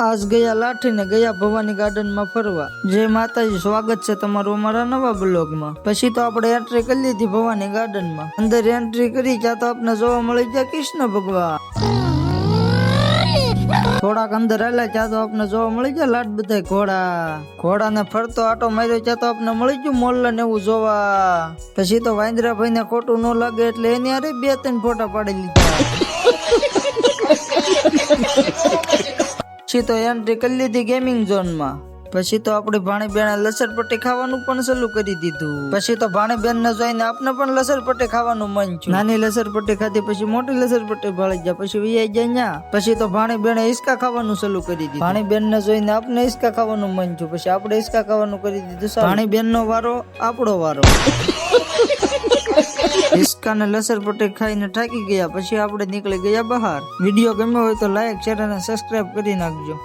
આજ ગયા લાઠી ને ગયા ભવાની ગાર્ડન માં ફરવા. જય માતાજી, સ્વાગત છે તમારું અમારા નવા બ્લોગ માં. પછી તો આપણે એન્ટ્રી કરી લીધી ભવાની ગાર્ડન માં. અંદર એન્ટ્રી કરી ત્યાં તો આપણે જોવા મળી ગયા કૃષ્ણ ભગવાન. થોડાક અંદર આવેલા ત્યાં તો આપણે જોવા મળી ગયા લાડ બધા ઘોડા ને ફરતો આટો માર્યો ત્યાં તો આપણે મળી ગયું મોલ્લા ને એવું જોવા. પછી તો વાંદરા ભાઈ ને ખોટું ન લાગે એટલે એની અરે 2-3 ફોટા પાડી લીધા. પછી તો એન્ટ્રી કરી લીધી ગેમિંગ ઝોન માં. પછી તો આપણે ભાણીબેને લસરપટ્ટી ખાવાનું પણ ચાલુ કરી દીધું. પછી તો ભાણીબેન ને જોઈને આપણે પણ લસરપટ્ટી ખાવાનું મન થયું. નાની લસરપટ્ટી ખાધી પછી મોટી લસરપટ્ટી ભાળી ગયા. પછી વી ગયા ન્યા. પછી તો ભાણીબેને હિસકા ખાવાનું ચાલુ કરી દીધું. ભાણીબેન ને જોઈને આપણે હિસકા ખાવાનું મન થયું. પછી આપણે હિસકા ખાવાનું કરી દીધું. ભાણીબેન નો વારો આપણો વારો. હિસકા ને લસરપટ્ટી ખાઈને થાકી ગયા. પછી આપણે નીકળી ગયા બહાર. વિડીયો ગમ્યો હોય તો લાઈક, શેર અને સબસ્ક્રાઇબ કરી નાખજો.